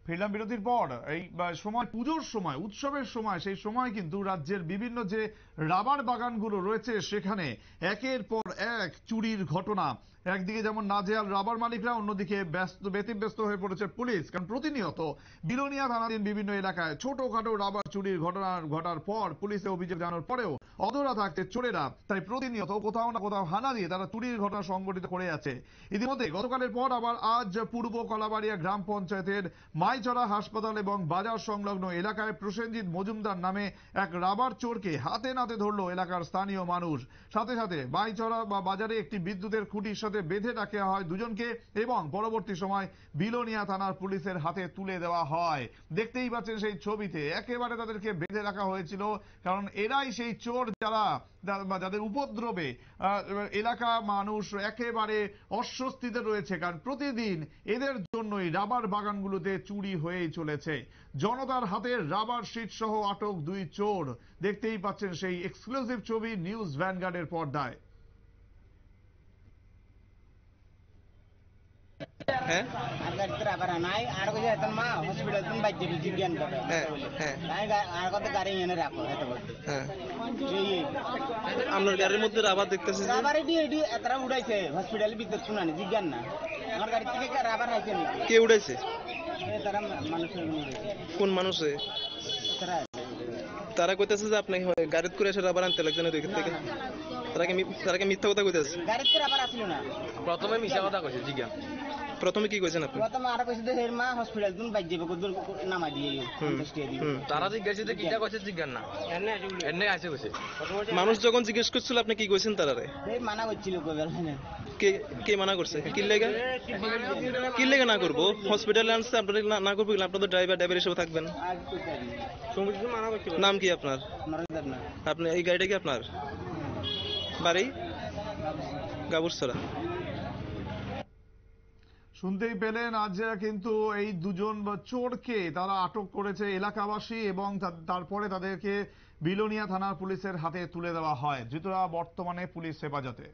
ফিরলাম বিরতির পর। এই সময় পুজোর সময়, উৎসবের সময়, সেই সময় কিন্তু রাজ্যের বিভিন্ন যে রাবার বাগানগুলো রয়েছে সেখানে একের পর এক চুরির ঘটনা। একদিকে যেমন নাজেহাল রাবার মালিকরা, অন্যদিকে ব্যতিব্যস্ত হয়ে পড়েছে পুলিশ। কারণ প্রতিনিয়ত বিলোনিয়া থানাধীন বিভিন্ন এলাকায় ছোটখাটো রাবার চুরির ঘটনা ঘটার পর পুলিশে অভিযোগ জানানোর পরেও অধরা থাকছে চোরেরা। তাই প্রতিনিয়ত কোথাও না কোথাও হানা দিয়ে তারা চুরির ঘটনা সংঘটিত করে যাচ্ছে। ইতিমধ্যে গতকালের পর আবার আজ পূর্ব কলাবাড়িয়া গ্রাম পঞ্চায়েতের মাইচড়া হাসপাতাল এবং বাজার সংলগ্ন এলাকায় প্রসেনজিৎ মজুমদার নামে এক রাবার চোরকে হাতে নাতে ধরল এলাকার স্থানীয় মানুষ। সাথে সাথে মাইচড়া বা বাজারে একটি বিদ্যুতের খুঁটির সাথে বেঁধে রাখা হয় দুজনকে এবং পরবর্তী সময় বিলোনিয়া থানার পুলিশের হাতে তুলে দেওয়া হয়। দেখতেই পাচ্ছেন সেই ছবিতে একেবারে তাদেরকে বেঁধে রাখা হয়েছিল, কারণ এরাই সেই চোর যাদের উপদ্রবে এলাকা মানুষ একেবারে অস্বস্তিতে রয়েছে। কারণ প্রতিদিন এদের জন্যই রাবার বাগানগুলোতে চুরি হয়েই চলেছে। জনতার হাতে রাবার শিট সহ আটক দুই চোর। দেখতেই পাচ্ছেন সেই এক্সক্লুসিভ ছবি নিউজ ভ্যানগার্ডের পর্দায়। আপনার গাড়ির মধ্যে রাবার দেখতেছি, রাবার এতটা উড়াইছে হসপিটালের ভিতর শুনানি জিজ্ঞান না আমার গাড়ি থেকে রাবার হাইছে নাকি কে উড়াইছে? তারা মানুষের কোন মানুষে? তারা কইতেছে যে আপনি গাড়িতে করে এসে রাবার আনতে লাগছে না দেখে থেকে। তারা কি মিথ্যা কথা কইতেছে? গাড়িতে রাবার আসিল না। প্রথমে মিথ্যা কথা কইছে জিজ্ঞান। প্রথমে কি কইছেন আপনি? প্রথমে আর কইছে যে হের মা হসপিটাল দুন বাইজ যাবে কত নামা দিয়ে তারা জিজ্ঞাসা যে কিটা কইছে জিজ্ঞান না এনে আছে কইছে। মানুষ যখন জিজ্ঞেস করছিল আপনি কি কইছেন তারারে? এই মানা করছিল কইবার না। কে কে মানা করছে? কি লাগা না করব? হসপিটালে আনছে আপনারা না করব, আপনাদের ড্রাইভার হিসেবে থাকবেন। নাম কি আপনার? আপনি এই গাড়িটা কি আপনার? বাড়ি গাবুরছড়া। শুনতেই পেলেন, আজ কিন্তু এই দুজন চোরকে তারা আটক করেছে এলাকাবাসী এবং তারপরে তাদেরকে বিলোনিয়া থানার পুলিশের হাতে তুলে দেওয়া হয়। ধৃতরা বর্তমানে পুলিশ হেফাজতে।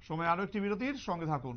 সময় আরো একটি বিরতির, সঙ্গে থাকুন।